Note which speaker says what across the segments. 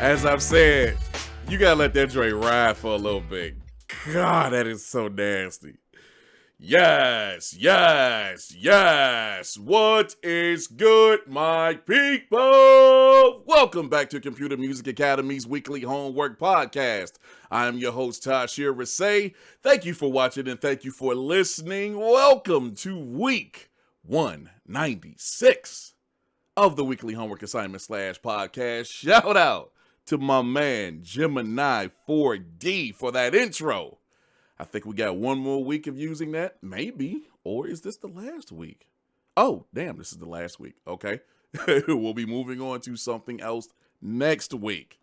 Speaker 1: As I've said, you gotta let that joint ride for a little bit. God, that is so nasty. Yes, yes, yes. What is good, my people? Welcome back to Computer Music Academy's weekly homework podcast. I am your host, Tashir Rasay. Thank you for watching and thank you for listening. Welcome to week 196 of the weekly homework assignment / podcast. Shout out to my man, Gemini 4D, for that intro. I think we got one more week of using that, maybe, or is this the last week? Oh, damn, this is the last week. Okay, we'll be moving on to something else next week.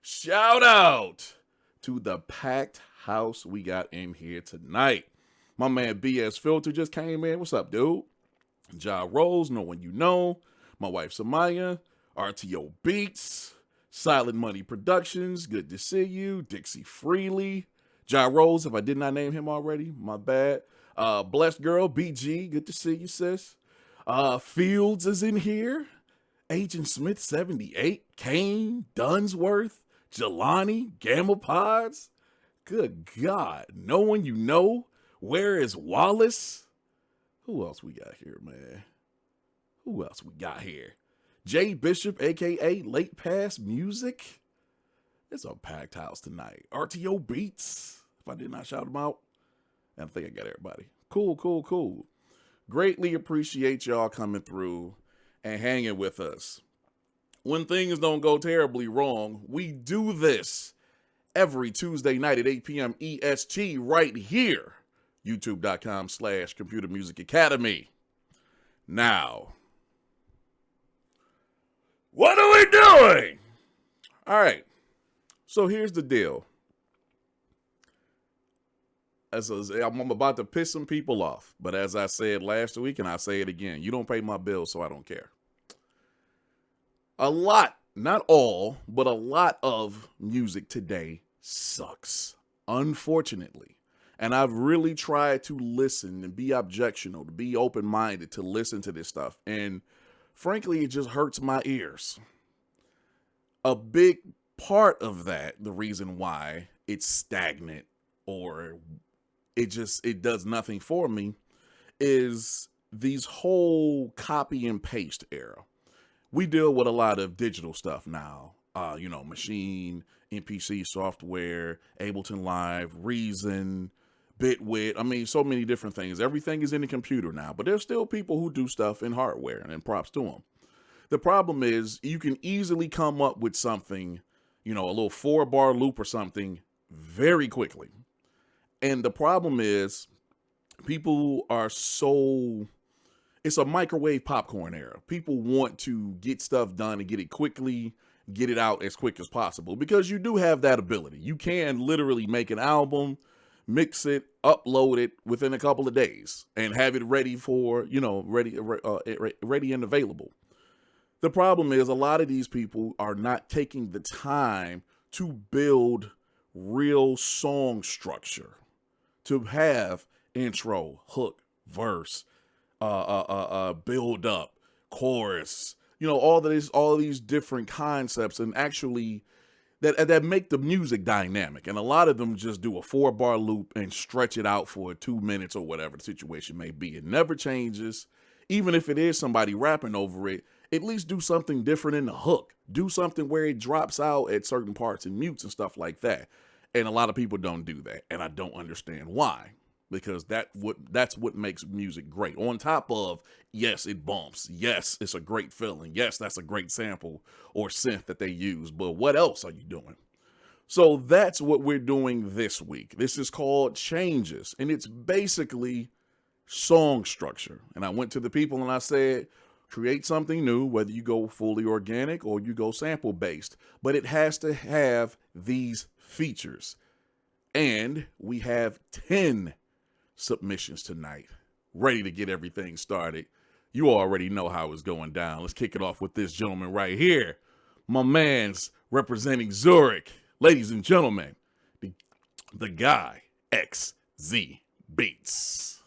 Speaker 1: Shout out to the packed house we got in here tonight. My man BS Filter just came in. What's up, dude? Ja Rose, no one you know. My wife Samaya, RTO Beats, Silent Money Productions, good to see you. Dixie Freely, Ja Rose, if I did not name him already, my bad. Blessed Girl, BG, good to see you, sis. Fields is in here. Agent Smith 78, Kane, Dunsworth, Jelani, Gamma Pods. Good God, no one you know. Where is Wallace? Who else we got here, man? Who else we got here? Jay Bishop, a.k.a. Late Pass Music. It's a packed house tonight. RTO Beats, if I did not shout them out. I think I got everybody. Cool, cool, cool. Greatly appreciate y'all coming through and hanging with us. When things don't go terribly wrong, we do this every Tuesday night at 8 p.m. EST right here. YouTube.com/Computer Music Academy. Now, what are we doing? All right. So here's the deal. I'm about to piss some people off, but as I said last week, and I say it again, you don't pay my bills, so I don't care. A lot, not all, but a lot of music today sucks, unfortunately. And I've really tried to listen and be objectional, to be open-minded, to listen to this stuff. And frankly, it just hurts my ears. A big part of that, the reason why it's stagnant or it does nothing for me, is these whole copy and paste era. We deal with a lot of digital stuff now, Machine, MPC software, Ableton Live, Reason, Bitwit. I mean, so many different things. Everything is in the computer now, but there's still people who do stuff in hardware, and props to them. The problem is you can easily come up with something, a little 4-bar loop or something very quickly. And the problem is people are it's a microwave popcorn era. People want to get stuff done and get it quickly, get it out as quick as possible, because you do have that ability. You can literally make an album, mix it, upload it within a couple of days and have it ready for, ready and available. The problem is a lot of these people are not taking the time to build real song structure, to have intro, hook, verse, build up, chorus, all of these different concepts, and actually that make the music dynamic. And a lot of them just do a 4-bar loop and stretch it out for 2 minutes or whatever the situation may be. It never changes. Even if it is somebody rapping over it, at least do something different in the hook. Do something where it drops out at certain parts and mutes and stuff like that. And a lot of people don't do that. And I don't understand why. Because that's what makes music great. On top of, yes, it bumps. Yes, it's a great feeling. Yes, that's a great sample or synth that they use. But what else are you doing? So that's what we're doing this week. This is called Changes. And it's basically song structure. And I went to the people and I said, create something new, whether you go fully organic or you go sample based. But it has to have these features. And we have 10 submissions tonight, ready to get everything started. You already know how it's going down. Let's kick it off with this gentleman right here. My man's representing Zurich. Ladies and gentlemen, the guy, XZ Beats.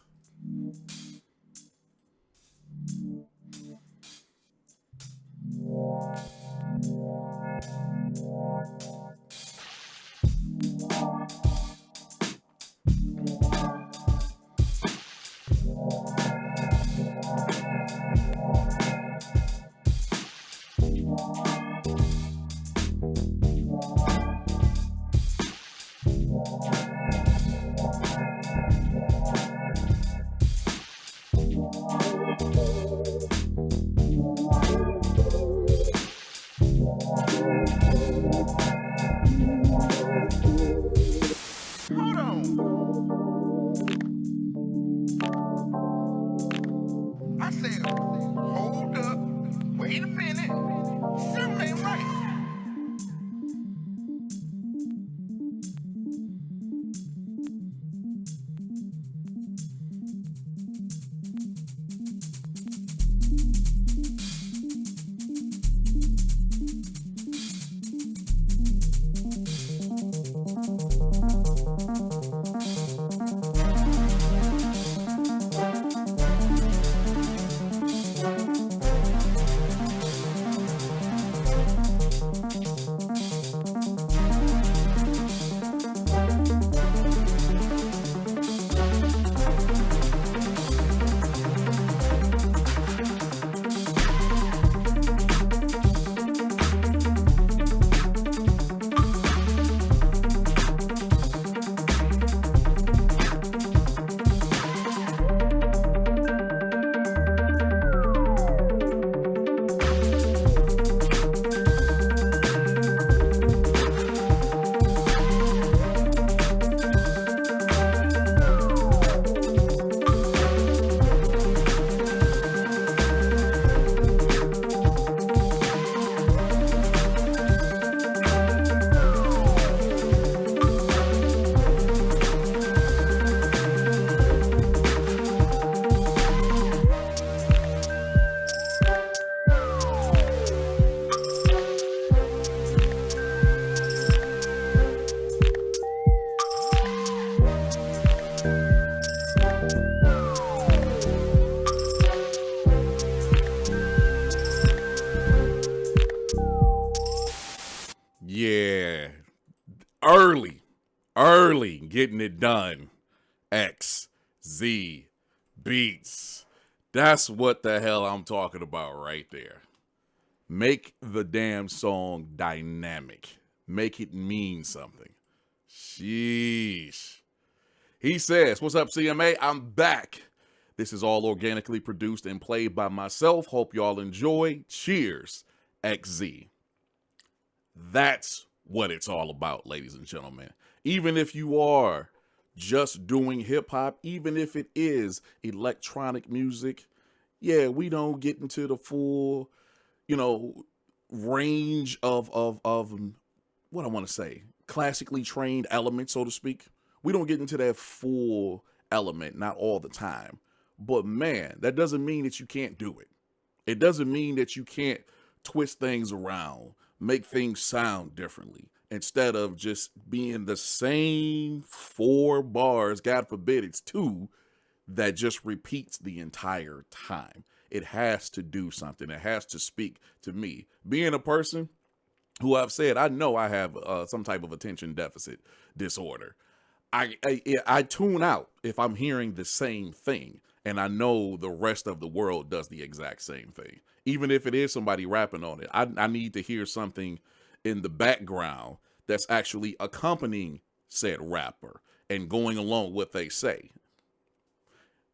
Speaker 2: Hold on. I said, hold up. Wait a minute. Something ain't right.
Speaker 1: Yeah. Early getting it done. XZ Beats. That's what the hell I'm talking about right there. Make the damn song dynamic. Make it mean something. Sheesh. He says, what's up, CMA? I'm back. This is all organically produced and played by myself. Hope y'all enjoy. Cheers, XZ. That's what it's all about, ladies and gentlemen. Even if you are just doing hip hop, even if it is electronic music, yeah, we don't get into the full, range of what I want to say, classically trained elements, so to speak. We don't get into that full element, not all the time. But man, that doesn't mean that you can't do it. It doesn't mean that you can't twist things around, make things sound differently, instead of just being the same 4 bars, God forbid it's 2, that just repeats the entire time. It has to do something. It has to speak to me. Being a person who I've said, I know I have some type of attention deficit disorder. I tune out if I'm hearing the same thing, and I know the rest of the world does the exact same thing. Even if it is somebody rapping on it, I need to hear something in the background that's actually accompanying said rapper and going along with what they say.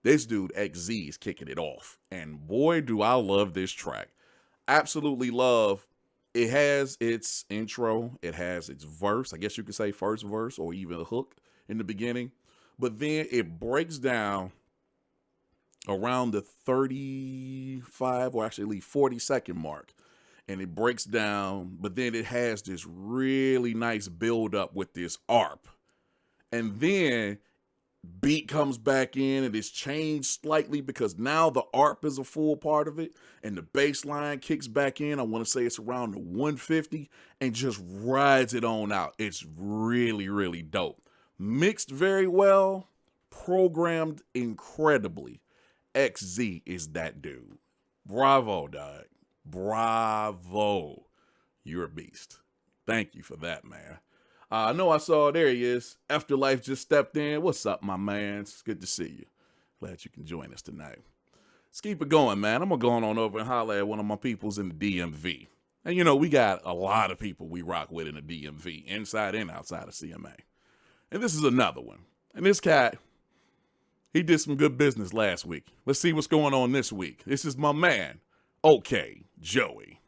Speaker 1: This dude XZ is kicking it off, and boy, do I love this track. Absolutely love. It has its intro, it has its verse, I guess you could say first verse or even a hook in the beginning, but then it breaks down around the 35 or actually 40-second mark, and it breaks down, but then it has this really nice build up with this ARP, and then beat comes back in and it's changed slightly because now the ARP is a full part of it, and the bass line kicks back in. I want to say it's around the 150 and just rides it on out. It's really, really dope. Mixed very well, programmed incredibly. XZ is that dude. Bravo, dog. Bravo. You're a beast. Thank you for that, man. I know I saw, there he is. EFTRLFE just stepped in. What's up, my man? It's good to see you. Glad you can join us tonight. Let's keep it going, man. I'm going to go on over and holler at one of my peoples in the DMV. And we got a lot of people we rock with in the DMV, inside and outside of CMA. And this is another one. And this cat, he did some good business last week. Let's see what's going on this week. This is my man, OK Joey.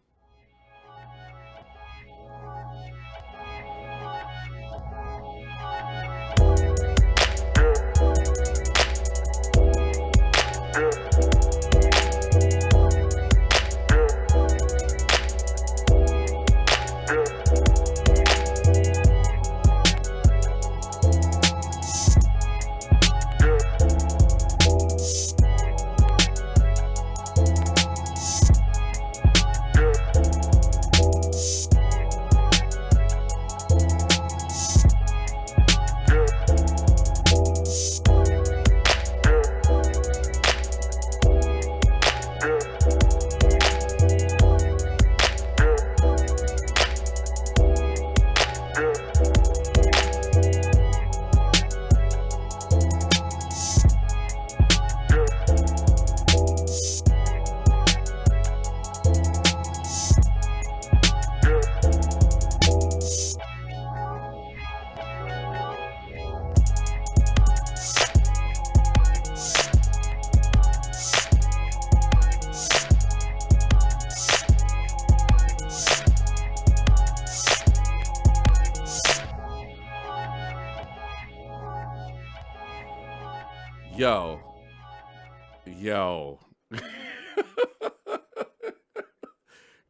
Speaker 1: Yo.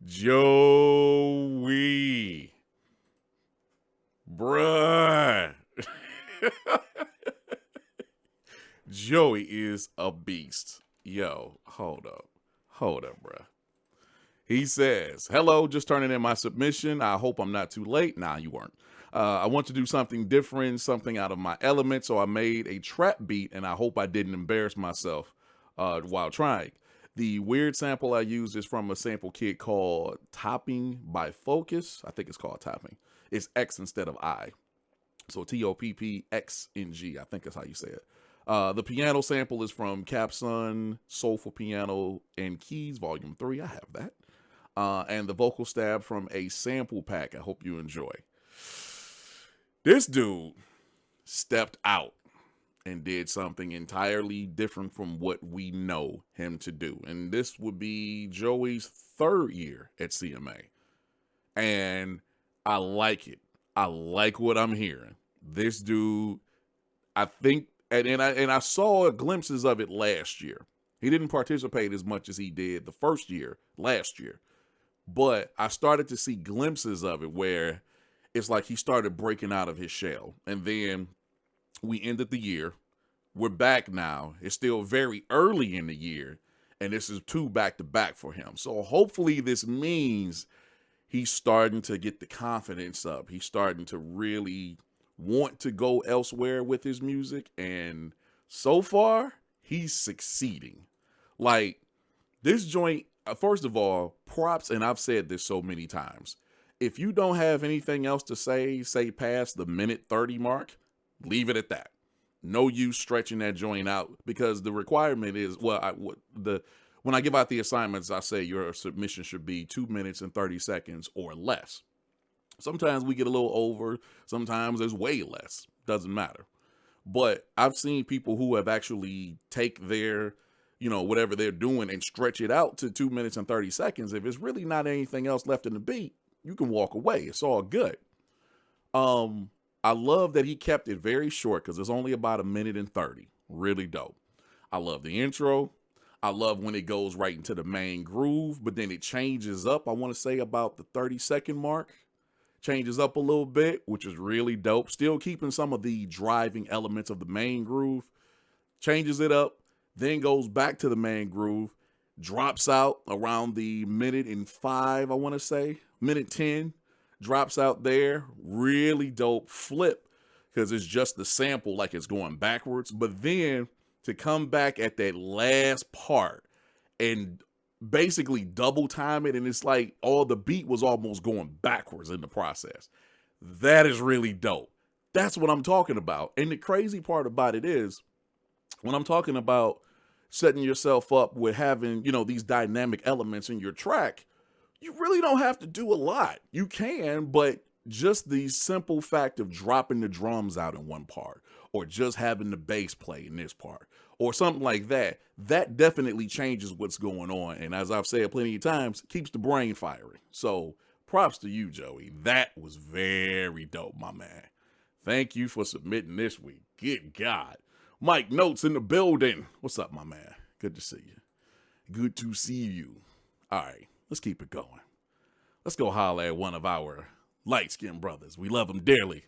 Speaker 1: Joey. Bruh. Joey is a beast. Yo, hold up, bruh. He says, hello, just turning in my submission. I hope I'm not too late. Nah, you weren't. I want to do something different, something out of my element, so I made a trap beat, and I hope I didn't embarrass myself while trying. The weird sample I used is from a sample kit called Topping by Focus. I think it's called Topping. It's X instead of I. So TOPPXNG, I think that's how you say it. The piano sample is from Capsun Soulful Piano and Keys, Volume 3. I have that. And the vocal stab from a sample pack. I hope you enjoy. This dude stepped out and did something entirely different from what we know him to do. And this would be Joey's 3rd year at CMA. And I like it. I like what I'm hearing. This dude, I think, and I saw glimpses of it last year. He didn't participate as much as he did the first year, last year. But I started to see glimpses of it where it's like he started breaking out of his shell. And then we ended the year. We're back now. It's still very early in the year. And this is 2 back-to-back for him. So hopefully this means he's starting to get the confidence up. He's starting to really want to go elsewhere with his music. And so far, he's succeeding. Like, this joint, first of all, props, and I've said this so many times. If you don't have anything else to say past the minute 30 mark, leave it at that. No use stretching that joint out, because the requirement is, when I give out the assignments, I say your submission should be 2 minutes and 30 seconds or less. Sometimes we get a little over, sometimes there's way less, doesn't matter. But I've seen people who have actually take their, whatever they're doing and stretch it out to 2 minutes and 30 seconds. If it's really not anything else left in the beat, you can walk away. It's all good. I love that he kept it very short because it's only about 1 minute and 30. Really dope. I love the intro. I love when it goes right into the main groove, but then it changes up. I want to say about the 30-second mark. Changes up a little bit, which is really dope. Still keeping some of the driving elements of the main groove. Changes it up, then goes back to the main groove. Drops out around the 1:05, I want to say. 1:10. Drops out there. Really dope flip, because it's just the sample like it's going backwards. But then to come back at that last part and basically double time it, and it's like all the beat was almost going backwards in the process. That is really dope. That's what I'm talking about. And the crazy part about it is, when I'm talking about setting yourself up with having, these dynamic elements in your track, you really don't have to do a lot. You can, but just the simple fact of dropping the drums out in one part, or just having the bass play in this part, or something like that, that definitely changes what's going on. And as I've said plenty of times, keeps the brain firing. So props to you, Joey. That was very dope, my man. Thank you for submitting this week. Good God. Mike Notes in the building. What's up, my man? Good to see you. Good to see you. All right, let's keep it going. Let's go holler at one of our light-skinned brothers. We love him dearly.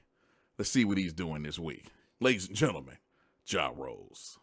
Speaker 1: Let's see what he's doing this week. Ladies and gentlemen, Ja Rose.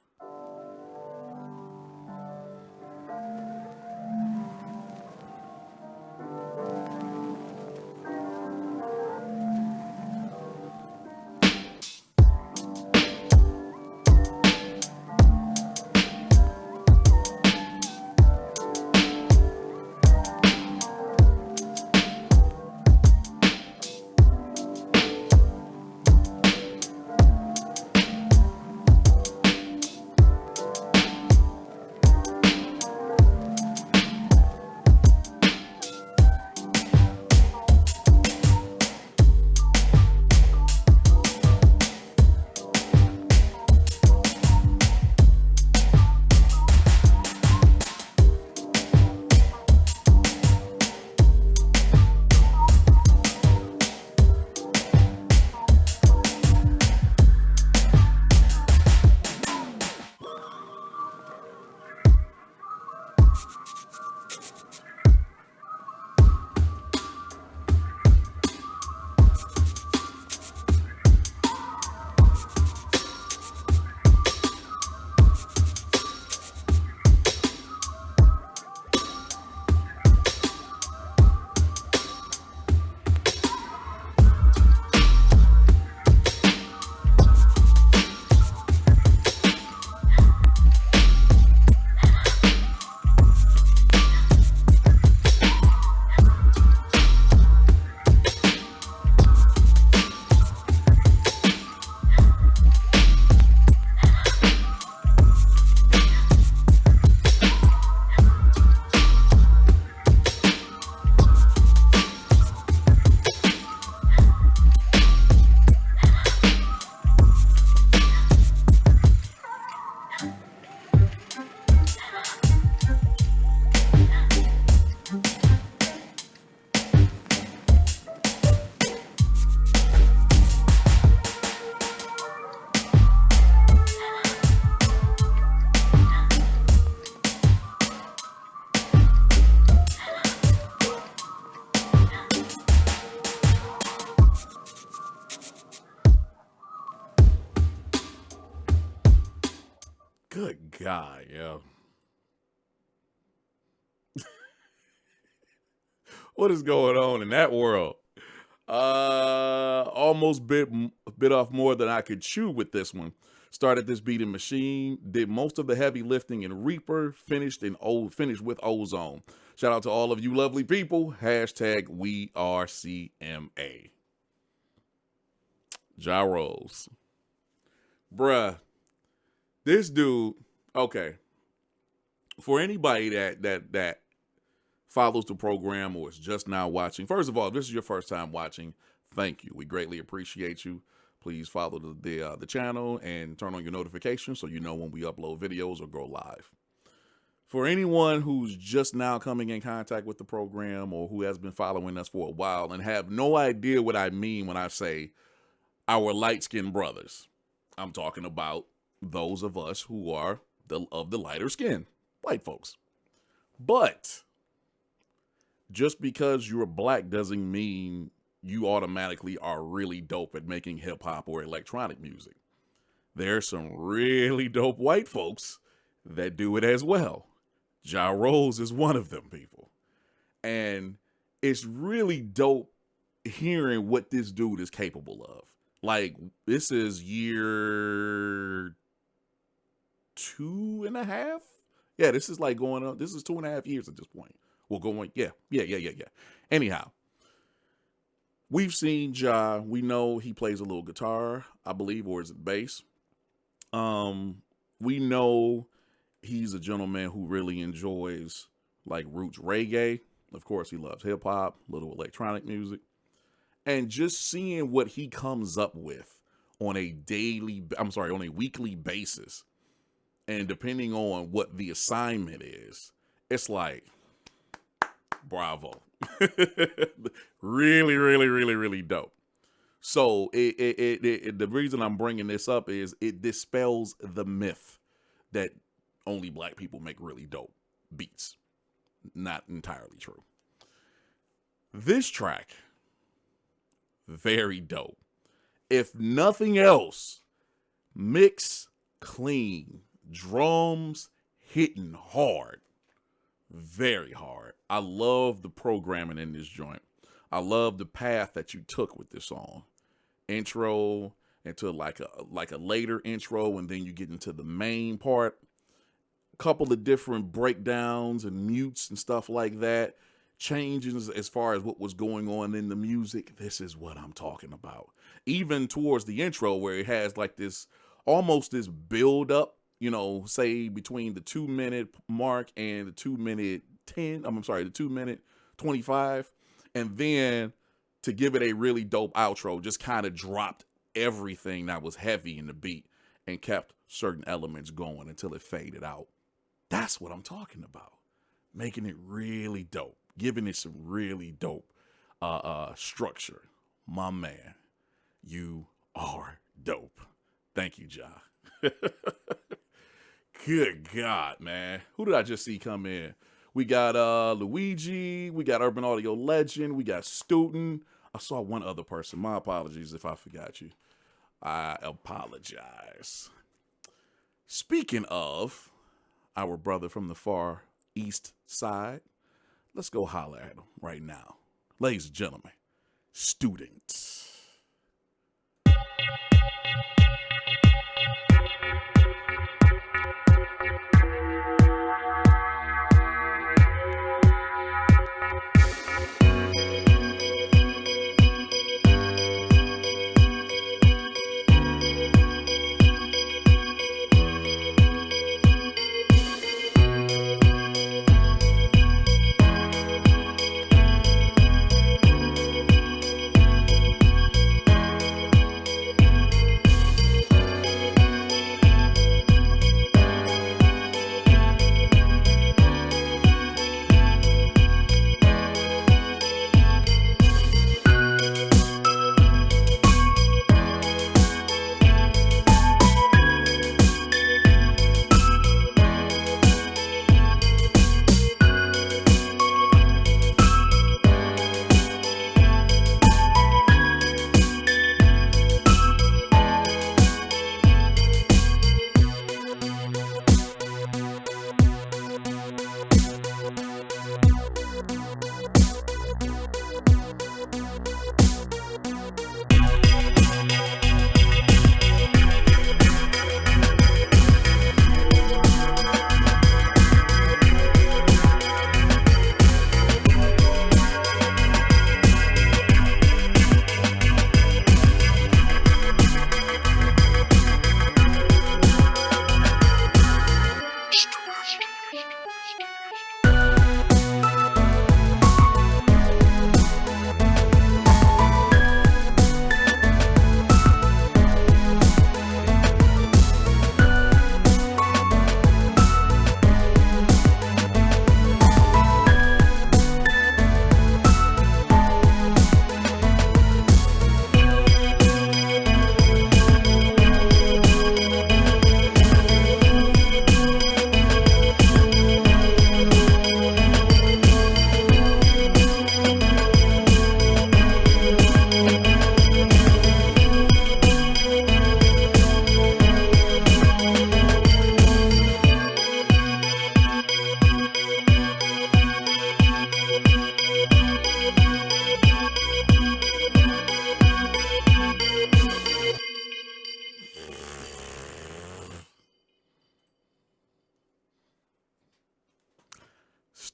Speaker 1: Good God, yo. What is going on in that world? Almost bit off more than I could chew with this one. Started this beat in Machine, did most of the heavy lifting in Reaper, finished with Ozone. Shout out to all of you lovely people. Hashtag WeAreCMA. Ja Rose. Bruh. This dude, okay. For anybody that follows the program or is just now watching, first of all, if this is your first time watching, thank you. We greatly appreciate you. Please follow the channel and turn on your notifications so you know when we upload videos or go live. For anyone who's just now coming in contact with the program or who has been following us for a while and have no idea what I mean when I say our light-skinned brothers, I'm talking about those of us who are of the lighter skin, white folks. But just because you're black doesn't mean you automatically are really dope at making hip hop or electronic music. There's some really dope white folks that do it as well. Ja Rose is one of them people. And it's really dope hearing what this dude is capable of. Like, this is year 2.5. Yeah, this is like going up. This is 2.5 years at this point. Well, going, yeah. Anyhow, we've seen Ja. We know he plays a little guitar, I believe, or is it bass? We know he's a gentleman who really enjoys like roots reggae. Of course, he loves hip hop, little electronic music, and just seeing what he comes up with on a weekly basis. And depending on what the assignment is, it's like, bravo. Really dope. So the reason I'm bringing this up is it dispels the myth that only black people make really dope beats. Not entirely true. This track Very dope. If nothing else, mix clean, drums hitting hard, very hard. I love the programming in this joint. I love the path that you took with this song. Intro into like a later intro, and then you get into the main part. A couple of different breakdowns and mutes and stuff like that. Changes as far as what was going on in the music. This is what I'm talking about. Even towards the intro, where it has like this almost this build up, you know, say between the 2 minute mark and the 2 minute 10. I'm sorry, the 2 minute 25. And then to give it a really dope outro, just kind of dropped everything that was heavy in the beat and kept certain elements going until it faded out. That's what I'm talking about. Making it really dope. Giving it some really dope structure. My man, you are dope. Thank you, Ja. Good God, man. Who did I just see come in? We got Luigi. We got Urban Audio Legend. We got Student. I saw one other person. My apologies if I forgot you. I apologize. Speaking of our brother from the far east side, let's go holler at him right now. Ladies and gentlemen, Student.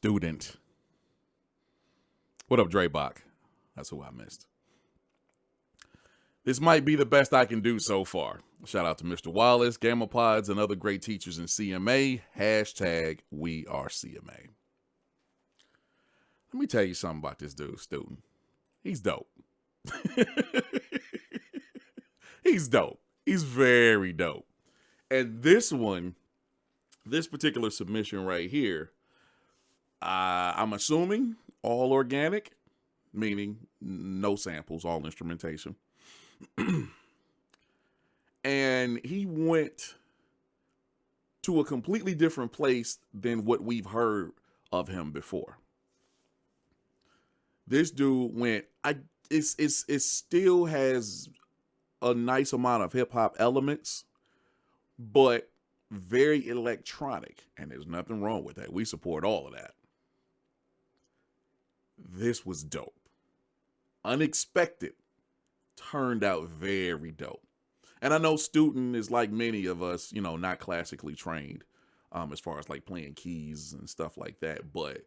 Speaker 1: Student. What up, Dre Bach? That's who I missed. This might be the best I can do so far. Shout out to Mr. Wallace, Gamma Pods, and other great teachers in CMA. Hashtag we are CMA. Let me tell you something about this dude, Student. He's dope. He's dope. He's very dope. And this one, this particular submission right here, I'm assuming all organic, meaning no samples, all instrumentation. And he went to a completely different place than what we've heard of him before. This dude went, I it still has a nice amount of hip hop elements, but very electronic, and there's nothing wrong with that. We support all of that. This was dope. Unexpected. Turned out very dope. And I know Student is like many of us, you know, not classically trained as far as like playing keys and stuff like that. But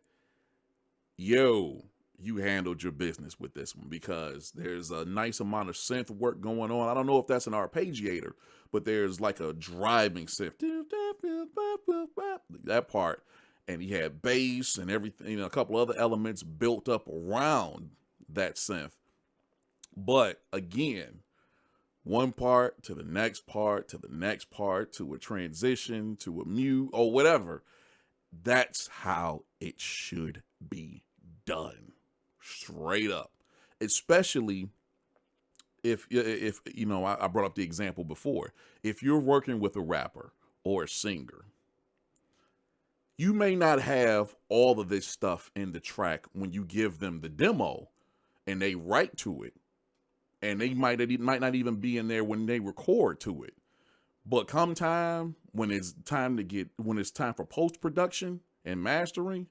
Speaker 1: yo, you handled your business with this one, because there's a nice amount of synth work going on. I don't know if that's an arpeggiator, but there's like a driving synth. That part. And he had bass and everything, you know, a couple other elements built up around that synth. But again, one part to the next part to the next part to a transition to a mute or whatever. That's how it should be done. Straight up. Especially if you know, I brought up the example before. If you're working with a rapper or a singer, you may not have all of this stuff in the track when you give them the demo and they write to it. And they might not even be in there when they record to it. But come time, when it's time for post-production and mastering,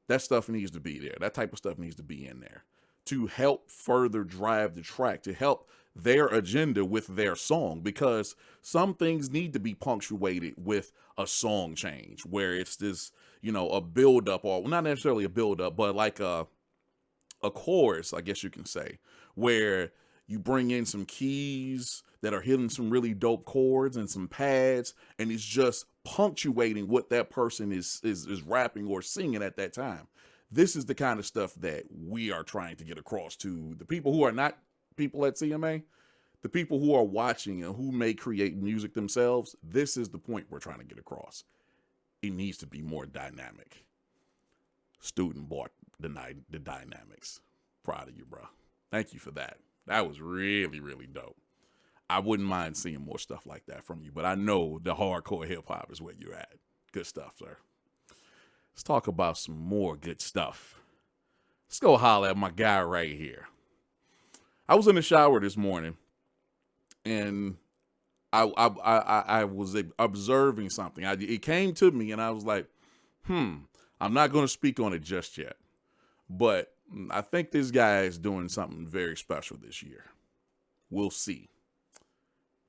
Speaker 1: that stuff needs to be there. That type of stuff needs to be in there to help further drive the track, to help their agenda with their song, because some things need to be punctuated with a song change where it's this, you know, a build up, or not necessarily a build up, but like a chorus, I guess you can say, where you bring in some keys that are hitting some really dope chords and some pads, and it's just punctuating what that person is rapping or singing at that time. This is the kind of stuff that we are trying to get across to the people who are not people at CMA, the people who are watching and who may create music themselves. This is the point we're trying to get across. It needs to be more dynamic. Student bought the dynamics. Proud of you, bro. Thank you for that. That was really, really dope. I wouldn't mind seeing more stuff like that from you, but I know the hardcore hip hop is where you're at. Good stuff, sir. Let's talk about some more good stuff. Let's go holler at my guy right here. I was in the shower this morning, and I was observing something. It came to me, and I was like, I'm not going to speak on it just yet, but I think this guy is doing something very special this year. We'll see.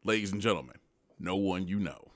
Speaker 1: Ladies and gentlemen, no one you know.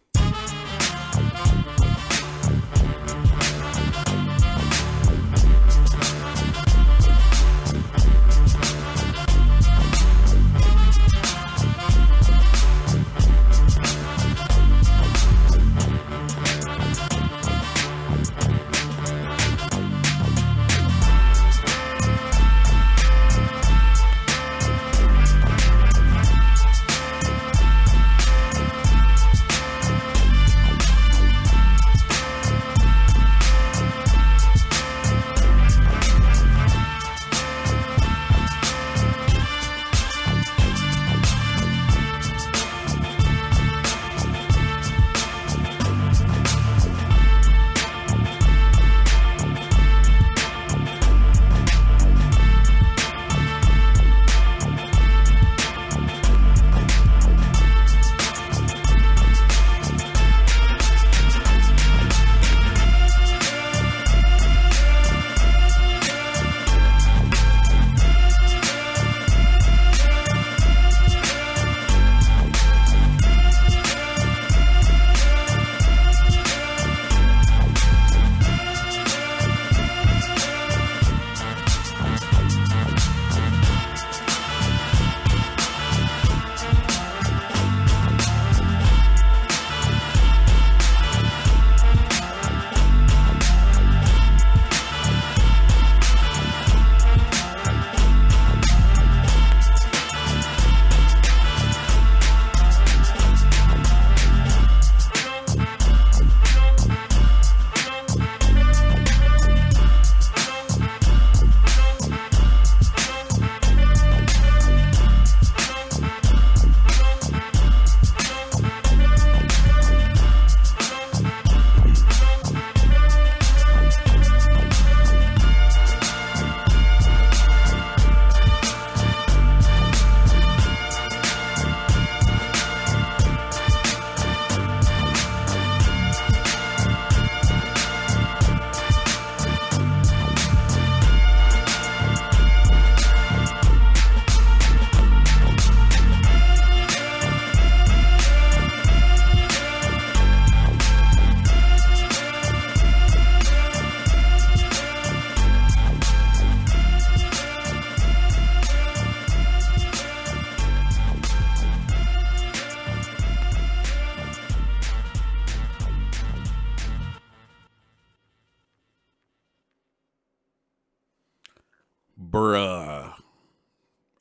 Speaker 1: Bruh.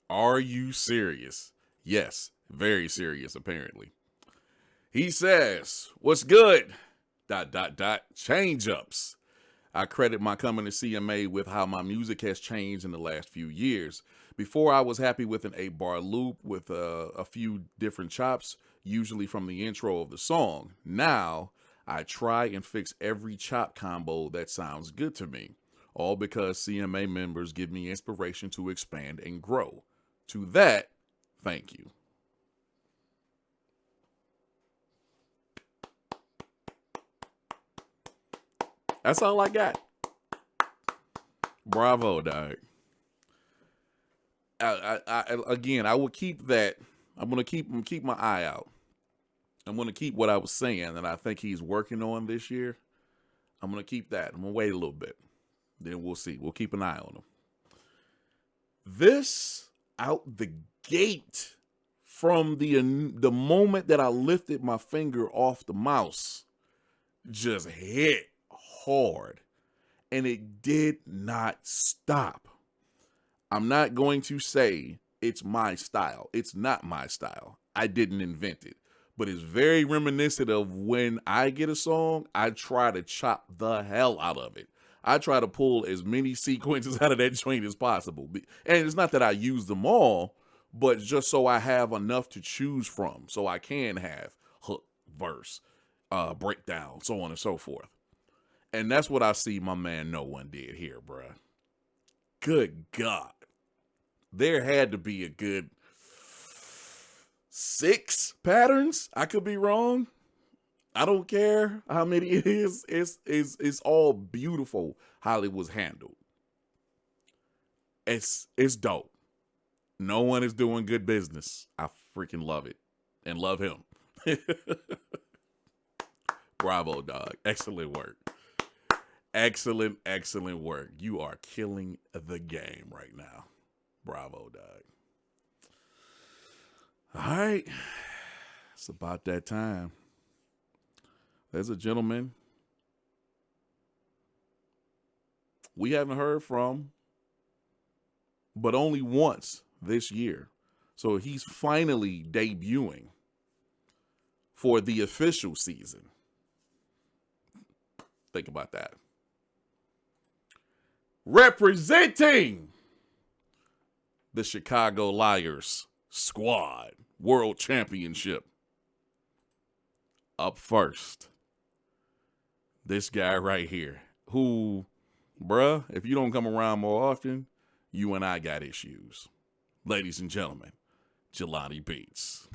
Speaker 1: Are you serious? Yes, very serious, apparently. He says, what's good? ... Change ups. I credit my coming to CMA with how my music has changed in the last few years. Before, I was happy with an 8-bar loop with a few different chops, usually from the intro of the song. Now, I try and fix every chop combo that sounds good to me, all because CMA members give me inspiration to expand and grow. To that, thank you. That's all I got. Bravo, dog. Again, I will keep that. I'm gonna keep my eye out. I'm gonna keep what I was saying that I think he's working on this year. I'm gonna keep that. I'm gonna wait a little bit. Then we'll see. We'll keep an eye on him. This out the gate from the moment that I lifted my finger off the mouse just hit hard, and it did not stop. I'm not going to say it's my style. It's not my style. I didn't invent it, but it's very reminiscent of when I get a song, I try to chop the hell out of it. I try to pull as many sequences out of that joint as possible. And it's not that I use them all, but just so I have enough to choose from, so I can have hook, verse, breakdown, so on and so forth. And that's what I see my man No One did here, bruh. Good God. There had to be a good 6 patterns. I could be wrong. I don't care how many it is. It's all beautiful how it was handled. It's dope. No One is doing good business. I freaking love it and love him. Bravo, dog. Excellent work. Excellent, excellent work. You are killing the game right now. Bravo, dog. All right. It's about that time. There's a gentleman we haven't heard from, but only once this year. So he's finally debuting for the official season. Think about that. Representing the Chicago Liars Squad World Championship. Up first, this guy right here, who, bruh, if you don't come around more often, you and I got issues. Ladies and gentlemen, JELANI Beats.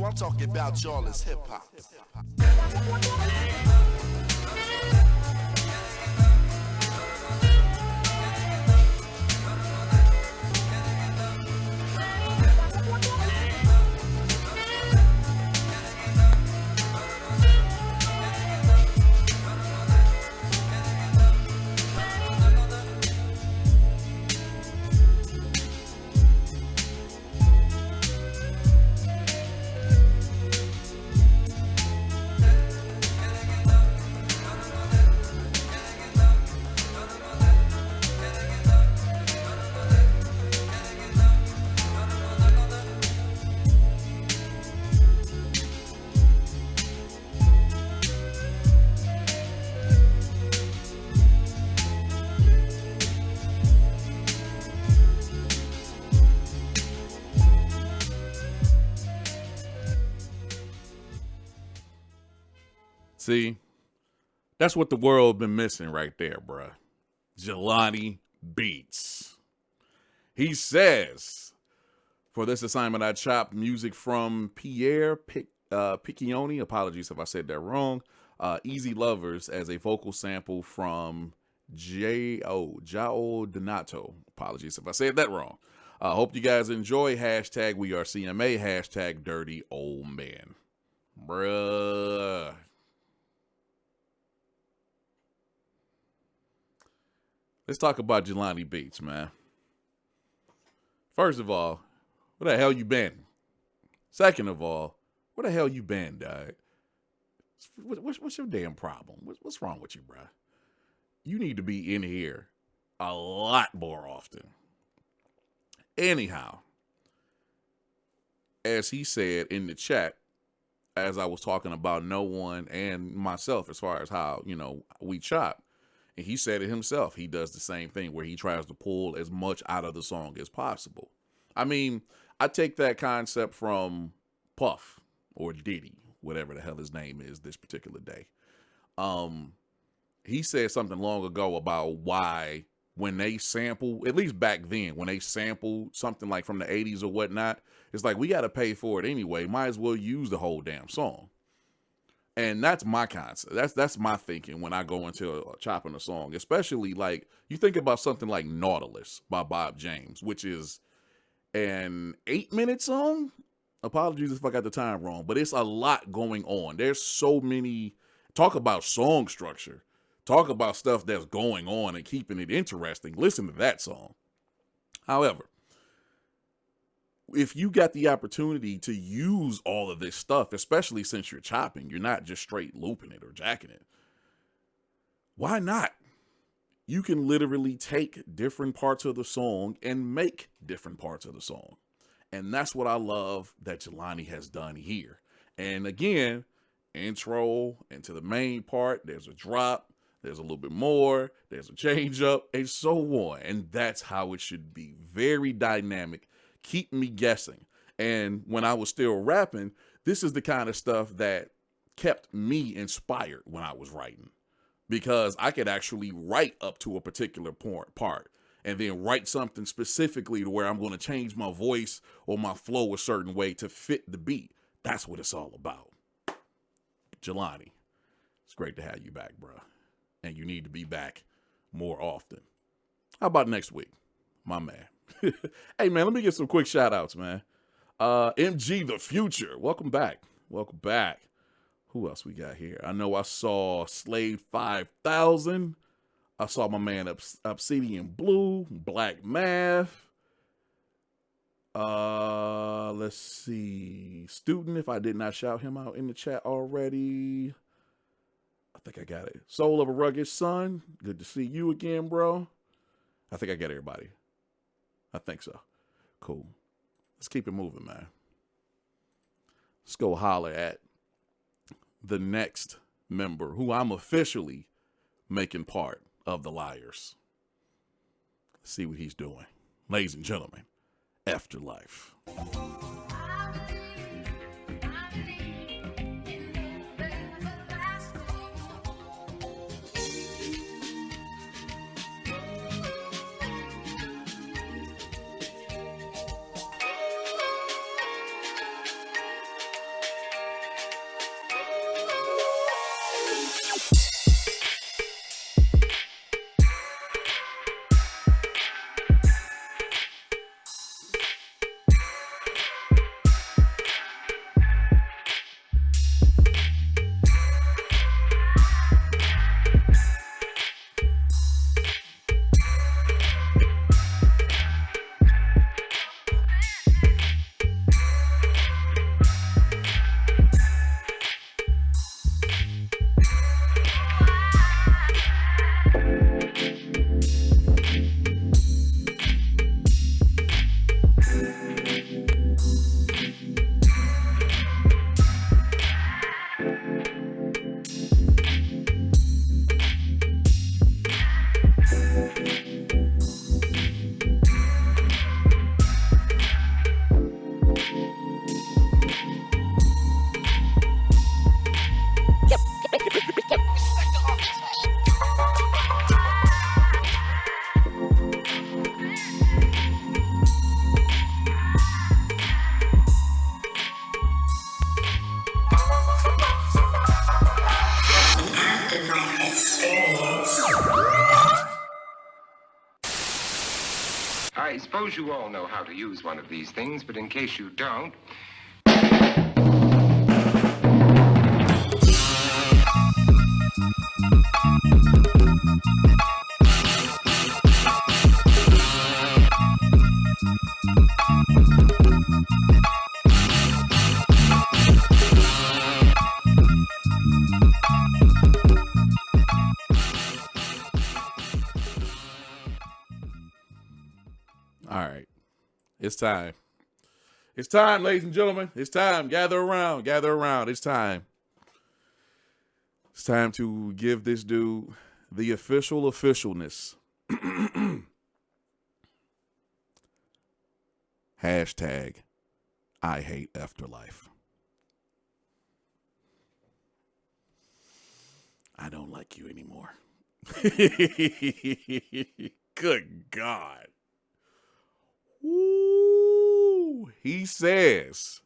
Speaker 3: I'm talking about y'all as hip hop.
Speaker 1: See, that's what the world been missing right there, bruh. Jelani beats. He says, for this assignment, I chopped music from Pierre Piccioni. Apologies if I said that wrong. Easy Lovers as a vocal sample from Jao Donato. Apologies if I said that wrong. Hope you guys enjoy. Hashtag we are CMA. Hashtag dirty old man. Bruh. Let's talk about Jelani beats, man. First of all, where the hell you been? Second of all, where the hell you been, dog? What's your damn problem? What's wrong with you, bruh? You need to be in here a lot more often. Anyhow, as he said in the chat, as I was talking about no one and myself as far as how, we chop, and he said it himself. He does the same thing where he tries to pull as much out of the song as possible. I mean, I take that concept from Puff or Diddy, whatever the hell his name is this particular day. He said something long ago about why when they sample, at least back then, when they sample something like from the 80s or whatnot, it's like, we got to pay for it anyway. Might as well use the whole damn song. And that's my concept. That's my thinking when I go into chopping a song, especially like you think about something like Nautilus by Bob James, which is an 8-minute song. Apologies if I got the time wrong, but it's a lot going on. There's so many, talk about song structure, talk about stuff that's going on and keeping it interesting. Listen to that song. However, if you got the opportunity to use all of this stuff, especially since you're chopping, you're not just straight looping it or jacking it. Why not? You can literally take different parts of the song and make different parts of the song. And that's what I love that Jelani has done here. And again, intro into the main part, there's a drop, there's a little bit more, there's a change up, and so on. And that's how it should be. Very dynamic. Keep me guessing. And when I was still rapping, this is the kind of stuff that kept me inspired when I was writing, because I could actually write up to a particular part and then write something specifically to where I'm going to change my voice or my flow a certain way to fit the beat. That's what it's all about. Jelani, it's great to have you back, bro. And you need to be back more often. How about next week, my man? Hey, man, let me get some quick shout outs, man. MG the Future, welcome back. Welcome back. Who else we got here? I know I saw Slave 5000. I saw my man Obsidian Blue, Black Math. Let's see. Student, if I did not shout him out in the chat already. I think I got it. Soul of a Rugged Son. Good to see you again, bro. I think I got everybody. I think so. Cool. Let's keep it moving, man. Let's go holler at the next member who I'm officially making part of the Liars. Let's see what he's doing. Ladies and gentlemen, EFTRLFE.
Speaker 4: life experience.
Speaker 5: I suppose you all know how to use one of these things, but in case you don't,
Speaker 1: All right. It's time. It's time, ladies and gentlemen. It's time. Gather around. Gather around. It's time. It's time to give this dude the officialness. Hashtag I hate afterlife. I don't like you anymore. Good God. Woo. He says,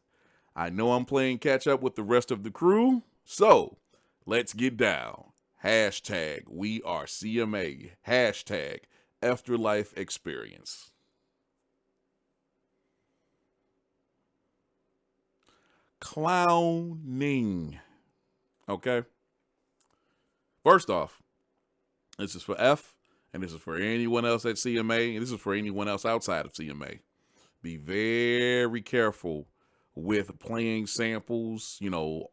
Speaker 1: I know I'm playing catch up with the rest of the crew, so let's get down. Hashtag we are CMA. Hashtag afterlife experience. Clowning. Okay. First off, this is for F, and this is for anyone else at CMA, and this is for anyone else outside of CMA. Be very careful with playing samples,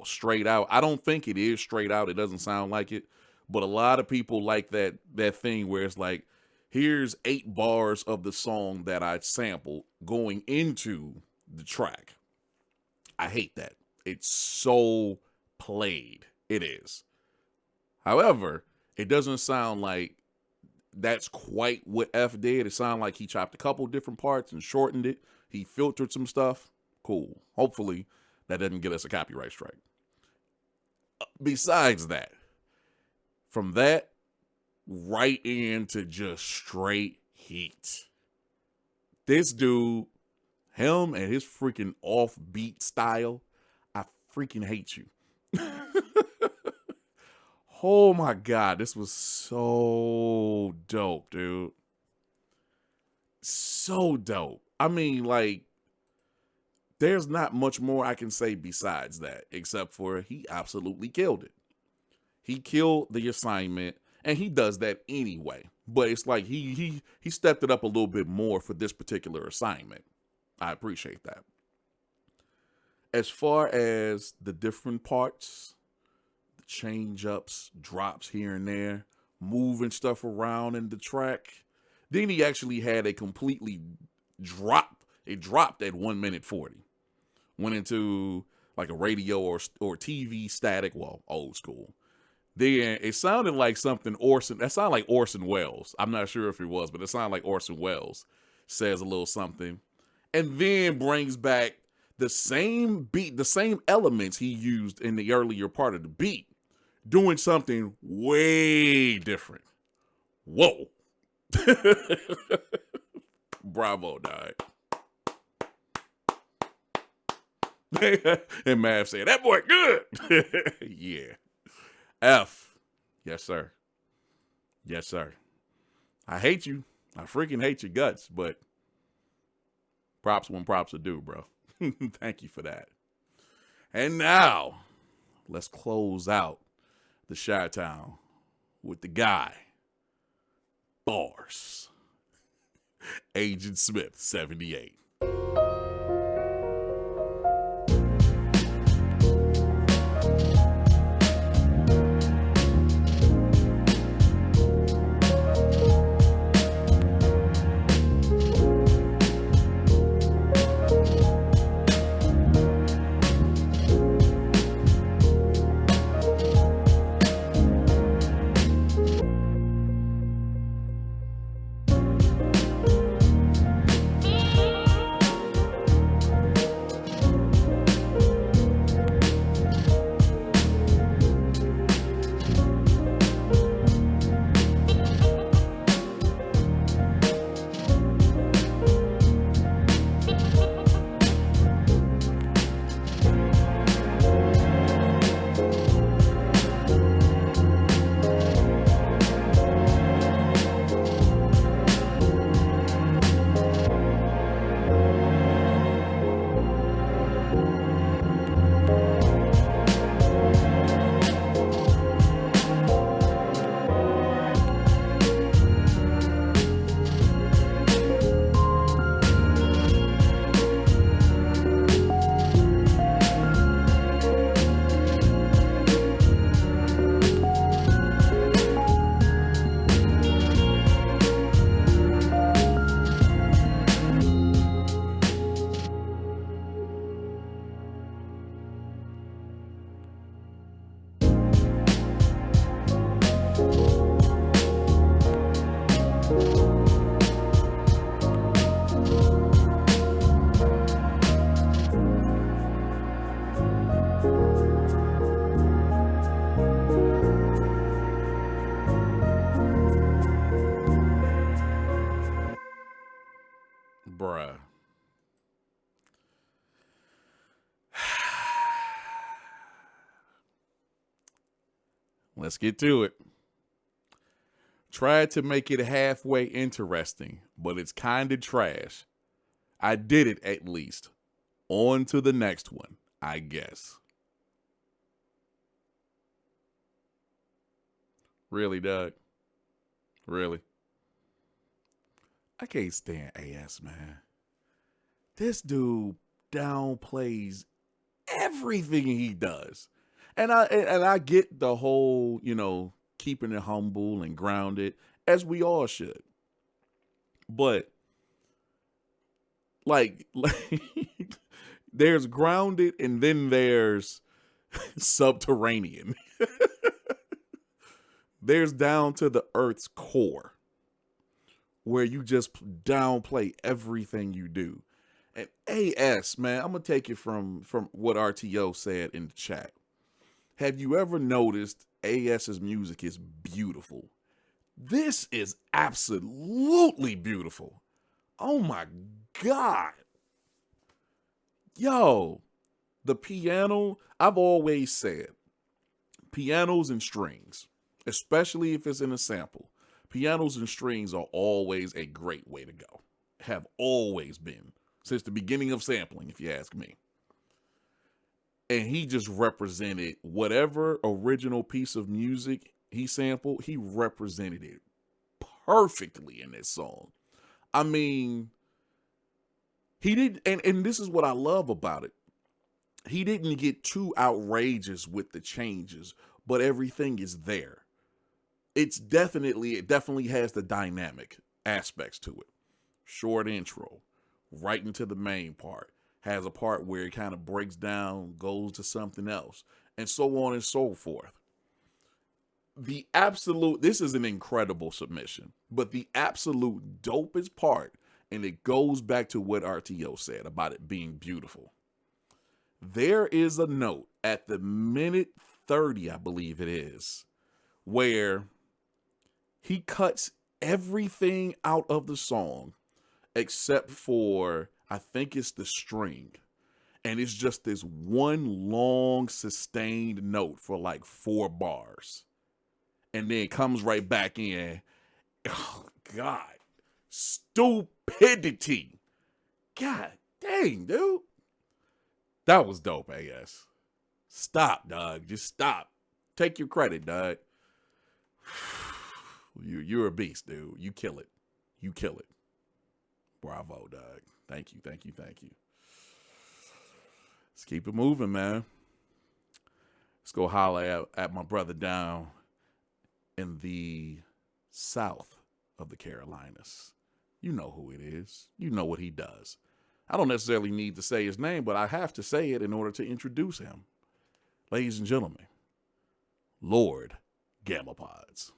Speaker 1: straight out. I don't think it is straight out. It doesn't sound like it. But a lot of people like that thing where it's like, here's 8 bars of the song that I sampled going into the track. I hate that. It's so played. It is. However, it doesn't sound like that's quite what F did. It sounded like he chopped a couple different parts and shortened it. He filtered some stuff. Cool. Hopefully that doesn't get us a copyright strike. Besides that, from that right into just straight heat. This dude, him and his freaking offbeat style, I freaking hate you. Oh my God, this was so dope, dude. So dope. I mean, like, there's not much more I can say besides that, except for he absolutely killed it. He killed the assignment, and he does that anyway. But it's like he stepped it up a little bit more for this particular assignment. I appreciate that. As far as the different parts, the change ups, drops here and there, moving stuff around in the track, then he actually had a completely drop. It dropped at 1 minute 40. Went into like a radio or TV static, well, old school. Then it sounded like something that sounded like Orson Welles. I'm not sure if it was, but it sounded like Orson Welles says a little something. And then brings back the same beat, the same elements he used in the earlier part of the beat, doing something way different. Whoa. Bravo, dog. And Mav said, that boy good. Yeah. F. Yes, sir. Yes, sir. I hate you. I freaking hate your guts, but props when props are due, bro. Thank you for that. And now, let's close out the Chi-Town with the guy, Bars. Agent Smith, 78. Bruh. Let's get to it. Tried to make it halfway interesting, but it's kind of trash. I did it at least. On to the next one, I guess. Really, Doug? Really? I can't stand AS, man. This dude downplays everything he does. And I get the whole, keeping it humble and grounded, as we all should. But like there's grounded and then there's subterranean. There's down to the earth's core, where you just downplay everything you do. And AS, man, I'm going to take it from what RTO said in the chat. Have you ever noticed AS's music is beautiful? This is absolutely beautiful. Oh my God. Yo, the piano, I've always said, pianos and strings, especially if it's in a sample, pianos and strings are always a great way to go. Have always been since the beginning of sampling, if you ask me. And he just represented whatever original piece of music he sampled, he represented it perfectly in this song. I mean, he did, and this is what I love about it. He didn't get too outrageous with the changes, but everything is there. It definitely has the dynamic aspects to it. Short intro, right into the main part. Has a part where it kind of breaks down, goes to something else, and so on and so forth. This is an incredible submission, but the absolute dopest part, and it goes back to what RTO said about it being beautiful. There is a note at the minute 30, I believe it is, where he cuts everything out of the song except for, I think it's the string. And it's just this one long sustained note for like 4 bars. And then it comes right back in. Oh, God. Stupidity. God dang, dude. That was dope, I guess. Stop, dog. Just stop. Take your credit, dog. You're a beast, dude. You kill it. You kill it. Bravo, dog. Thank you, thank you, thank you. Let's keep it moving, man. Let's go holler at my brother down in the south of the Carolinas. You know who it is. You know what he does. I don't necessarily need to say his name, but I have to say it in order to introduce him. Ladies and gentlemen, Lord Gamma Pods.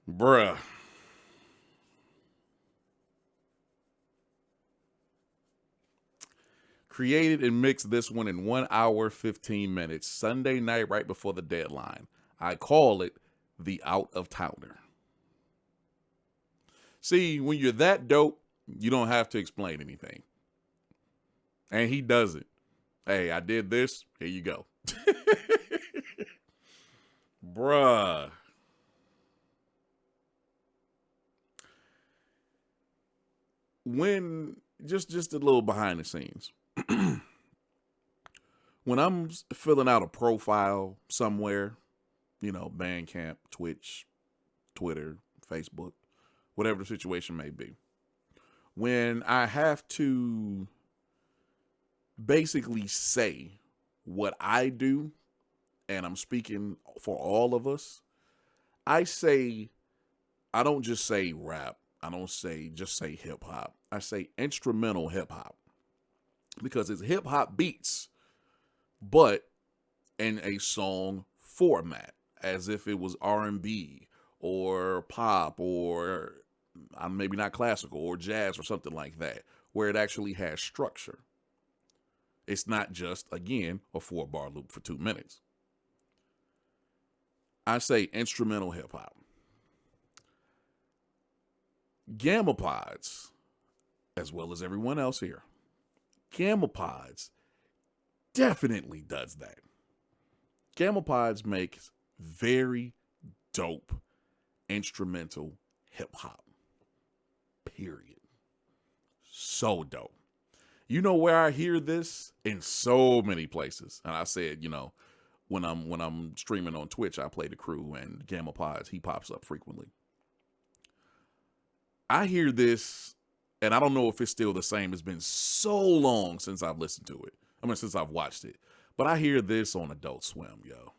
Speaker 1: Bruh. Created and mixed this one in 1 hour, 15 minutes, Sunday night right before the deadline. I call it the Out of Towner. See, when you're that dope, you don't have to explain anything. And he does it. Hey, I did this. Here you go. Bruh. When, just a little behind the scenes. When I'm filling out a profile somewhere, you know, Bandcamp, Twitch, Twitter, Facebook, whatever the situation may be, when I have to basically say what I do, and I'm speaking for all of us, I don't just say rap. I don't just say hip hop. I say instrumental hip hop. Because it's hip hop beats, but in a song format, as if it was R&B or pop or maybe not classical or jazz or something like that, where it actually has structure. It's not just, again, a 4-bar loop for 2 minutes. I say instrumental hip hop. Gamma Pods, as well as everyone else here, Gamma Pods definitely does that. Gamma Pods makes very dope instrumental hip hop. Period. So dope. You know where I hear this? In so many places. And I said, you know, when I'm streaming on Twitch, I play The Crew, and Gamma Pods, he pops up frequently. I hear this, and I don't know if it's still the same. It's been so long since I've listened to it. I mean, since I've watched it. But I hear this on Adult Swim, yo.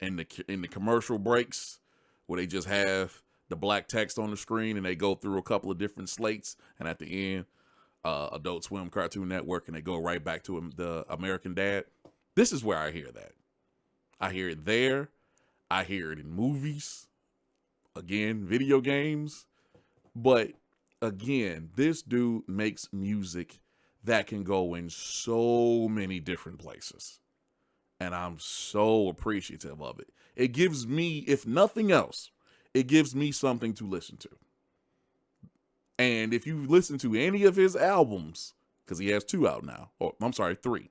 Speaker 1: In the commercial breaks, where they just have the black text on the screen, and they go through a couple of different slates, and at the end, Adult Swim, Cartoon Network, and they go right back to the American Dad. This is where I hear that. I hear it there. I hear it in movies. Again, video games. But again, this dude makes music that can go in so many different places. And I'm so appreciative of it. It gives me, if nothing else, it gives me something to listen to. And if you listen to any of his albums, because he has 2 out now, or I'm sorry, 3.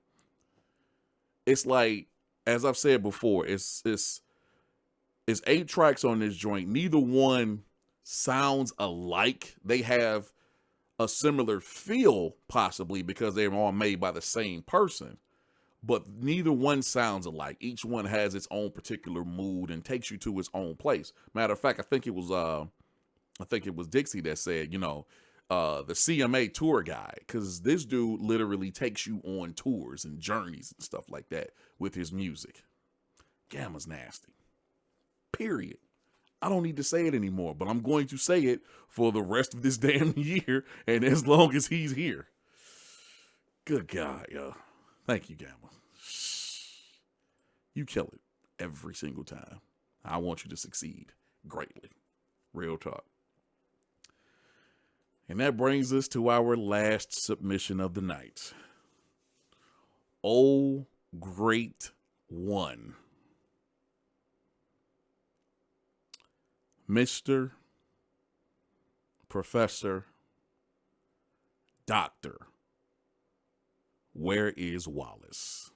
Speaker 1: It's like, as I've said before, it's 8 tracks on this joint. Neither one sounds alike. They have a similar feel, possibly because they're all made by the same person, but neither one sounds alike. Each one has its own particular mood and takes you to its own place. Matter of fact, I think it was Dixie that said, you know, the CMA tour guide, because this dude literally takes you on tours and journeys and stuff like that with his music. Gamma's nasty. Period. I don't need to say it anymore, but I'm going to say it for the rest of this damn year and as long as he's here. Good God, yo. Thank you, Gamma. You kill it every single time. I want you to succeed greatly. Real talk. And that brings us to our last submission of the night. Oh, great one. Mr. Professor Doctor, where is Wallace?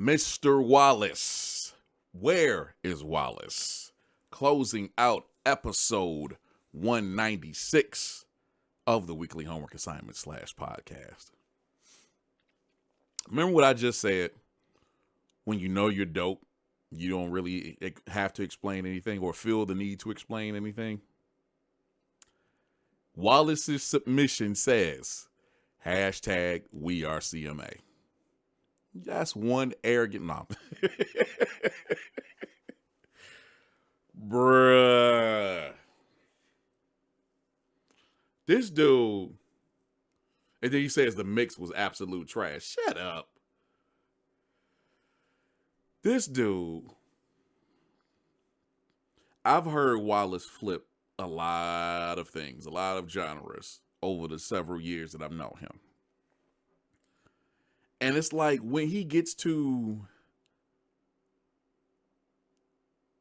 Speaker 1: Mr. Wallace. Where is Wallace? Closing out episode 196 of the weekly homework assignment / podcast. Remember what I just said? When you know you're dope, you don't really have to explain anything or feel the need to explain anything. Wallace's submission says, #WeAreCMA. That's one arrogant mouth. Bruh. This dude, and then he says the mix was absolute trash. Shut up. This dude, I've heard Wallace flip a lot of things, a lot of genres over the several years that I've known him. And it's like when he gets to,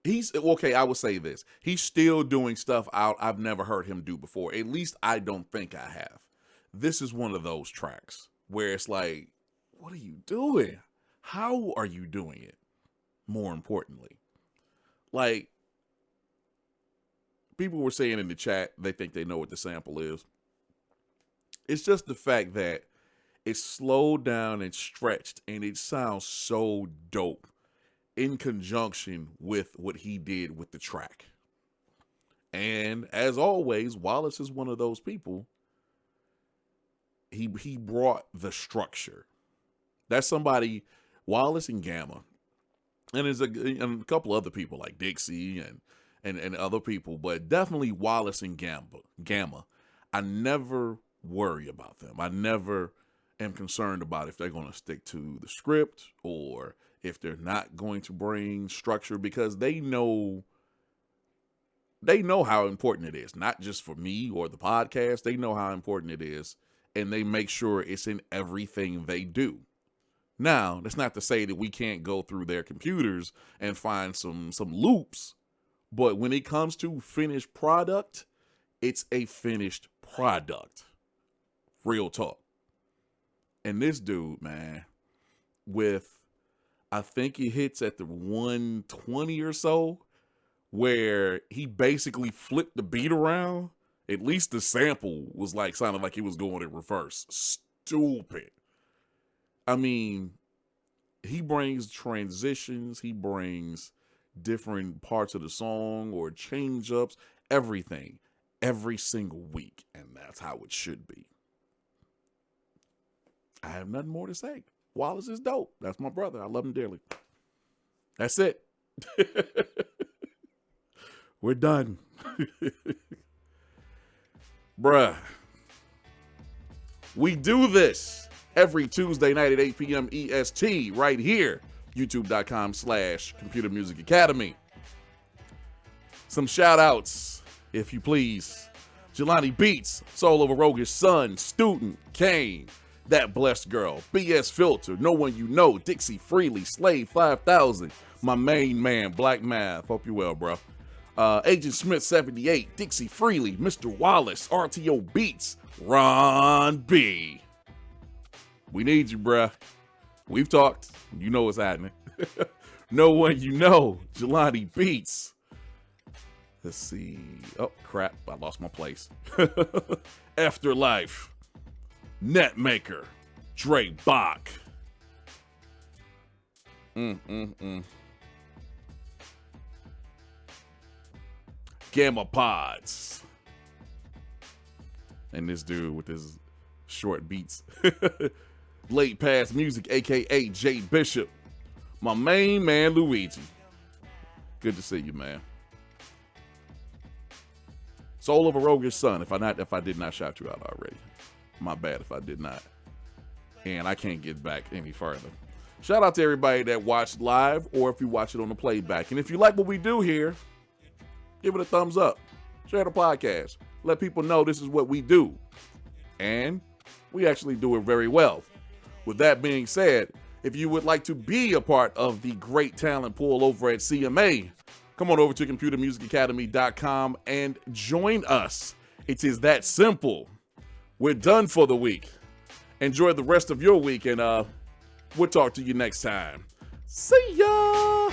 Speaker 1: I would say this. He's still doing stuff out I've never heard him do before. At least I don't think I have. This is one of those tracks where it's like, what are you doing? How are you doing it? More importantly, like people were saying in the chat, they think they know what the sample is. It's just the fact that it's slowed down and stretched, and it sounds so dope in conjunction with what he did with the track. And as always, Wallace is one of those people. He brought the structure. That's somebody, Wallace and Gamma. And there's a couple other people like Dixie and other people, but definitely Wallace and Gamma. I never worry about them. I never am concerned about if they're going to stick to the script or if they're not going to bring structure, because they know how important it is, not just for me or the podcast. They know how important it is, and they make sure it's in everything they do. Now, that's not to say that we can't go through their computers and find some loops, but when it comes to finished product, it's a finished product. Real talk. And this dude, man, I think he hits at the 120 or so, where he basically flipped the beat around. At least the sample was sounded like he was going in reverse. Stupid. I mean, he brings transitions, he brings different parts of the song or change ups, everything, every single week. And that's how it should be. I have nothing more to say. Wallace is dope. That's my brother. I love him dearly. That's it. We're done. Bruh. We do this every Tuesday night at 8 p.m. EST right here. YouTube.com/Computer Music Academy. Some shout outs, if you please. Jelani Beats, Soul of a Roguish Son, Student, Kane, That Blessed Girl, BS Filter, No One You Know, Dixie Freely, Slave 5000, my main man, Black Math. Hope you well, bro. Agent Smith 78, Dixie Freely, Mr. Wallace, RTO Beats, Ron B. We need you, bruh. We've talked. You know what's happening. No One You Know, Jelani Beats. Let's see. Oh, crap. I lost my place. EFTRLFE. Netmaker. Dre Bach. Gamma PODZ. And this dude with his short beats. Late Past Music, a.k.a. Jay Bishop. My main man, Luigi. Good to see you, man. Soul of a Roguish Son, if I did not shout you out already. My bad if I did not. And I can't get back any further. Shout out to everybody that watched live or if you watch it on the playback. And if you like what we do here, give it a thumbs up. Share the podcast. Let people know this is what we do. And we actually do it very well. With that being said, if you would like to be a part of the great talent pool over at CMA, come on over to computermusicacademy.com and join us. It is that simple. We're done for the week. Enjoy the rest of your week, and we'll talk to you next time. See ya!